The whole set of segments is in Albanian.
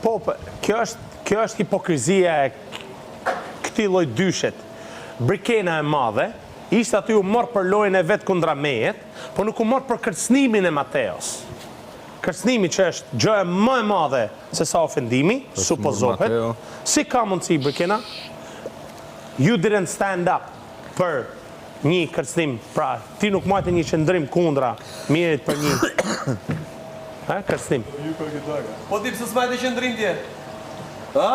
Po, kjo është hipokrizia e këtij lloj dyshet. Brikena e madhe, ishte aty u morë për lojën e vetë kundra mejet, po nuk u morë për kërcënimin e Mateos. Kërcënimi që është gjë më e madhe se sa ofendimi, supozohet. Si ka mundësi, Brikena? You didn't stand up për një kërcënim, pra ti nuk majte një qëndrim kundra Mirit për një kërcënim. Po ti pse s'majte qëndrim tje? Ha?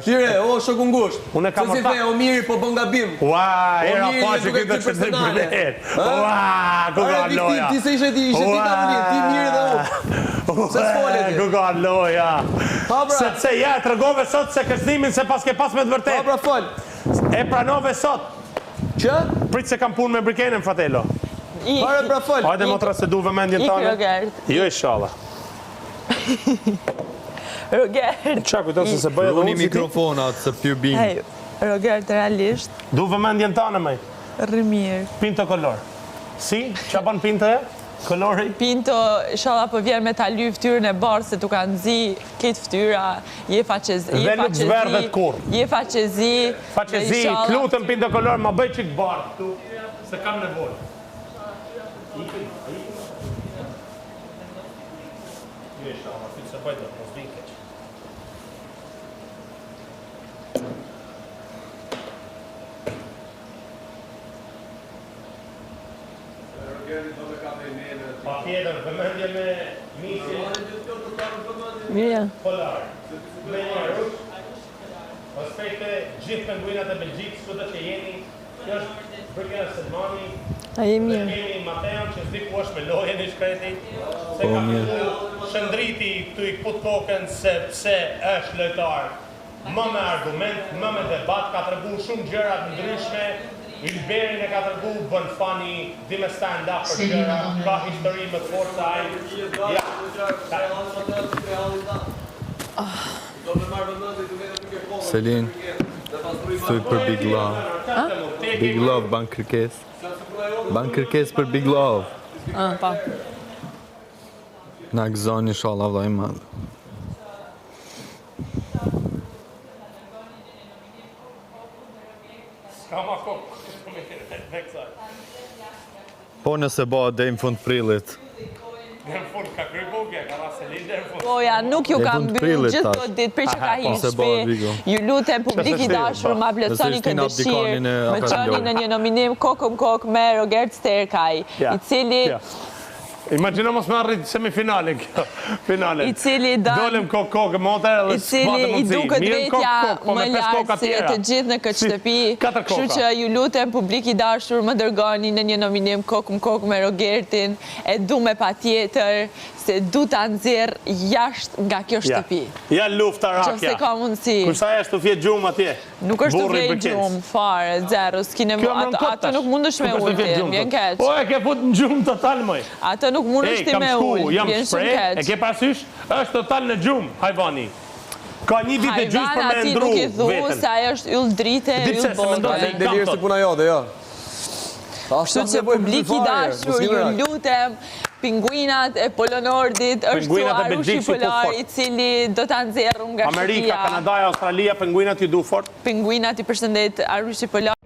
Tire, o shoku ngusht. Unë e kam se si the, o Miri po bën gabim. Ua, era pa që këtë qëndrim për net. Ua, ku ka loja. Ti se ishe ti tavolin, ti Miri dhe o. Se s'fole ti. Ku ka loja. Sepse ja e tregove sot se kërcënimin se pas ke pas me të vërtet. Pa pra fol. E pranove sot. Që? Prit se kam punë me Brikenën, fratello. Pare pra fol. Hajde motra se du vëmendjen tane. Jo, inshallah. Rogert. Qa kujton se bëjë dhe unë mikrofonat se pju bimë. Rogert, realisht. Du vëmendjen tane, maj. Rrimir. Pinto kolor. Si? Qa ban pinto e? Kolori? Pinto, inshallah po vjen me ta ly ftyrën e barë se tu kanë zi këtë ftyra, je faqezi. Dhe nuk zverdhet kur. Je faqezi. Faqezi, t'lutem pinto kolor, ma bëj qik barë këtu, se kam nevojë. Se bëjtë, mos vinke. Pa tjetër, vëmendje me misin Mirja. polar. Me njerë, respekte gjithë penguinat e Belgjikës, këtë që jeni, kjo është Brikena Selmani, A je mirë. dhe kemi Mateon që s'di ku është me lojen i shkreti, se ka fillu shëndriti këtu i këput kokën se pse është lojtar, më me argument, më me debat, ka tregu shumë gjërat ndryshme, Ilberin e ka tregu bën fani, di me stand up për gjëra, ka histori më të fortë se ai. Selin, thuj për Big Love. Big Love, ban kërkes. Ban kërkes për Big Love. Pa. Na gëzoni inshallah vllai i madh. S'ka ma kokë. Po nëse bëhet deri në fund prillit. Në fund ka kry bugje, ka rase lider në fund. Po ja, nuk ju kam bërë gjithë të ditë për që ka hi se bëhet, shpi. Vigo. Ju lutem publik i dashur, ma plëtsoni këtë dëshirë, me qëni në një nominim kokëm kokë me Rogert Sterkaj, i cili... Imagino mos me arrit semifinalin kjo, finalen. I cili dolem kokë motor edhe s'pate mundësi. I duke drejtja më lartë se të gjithë në këtë shtëpi. Kështu që ju lutem publik i dashur më dërgoni në një nominim kokëm kokë me Rogertin, e du me pa tjetër, se du të nxjerr jashtë nga kjo shtëpi. Ja lufta rakja. Qofse ka mundësi. Kursa është të fjetë gjumë atje. Nuk është të fjetë gjumë, fare, zero, s'kine ato nuk mundesh me ulti, vjen keq. Po e ke fut në gjumë total, moj. Ato nuk mundesh ti me ulti, vjen shumë keq. E ke parasysh, është total në gjumë, hajvani. Ka një ditë e gjysë për me ndru vetën. Hajvan ati nuk i thu, se ajo është yll drite, yll bote. Delirë se puna jote, jo. Kështu që publik i dashur, ju lutem, pinguinat e Polonordit është Arushi Polar, i cili do të nxjerrë nga shtëpia. Amerika, Kanada, Australia, pinguinat ju du fort. Pinguinat i përshëndet Arushi Polar.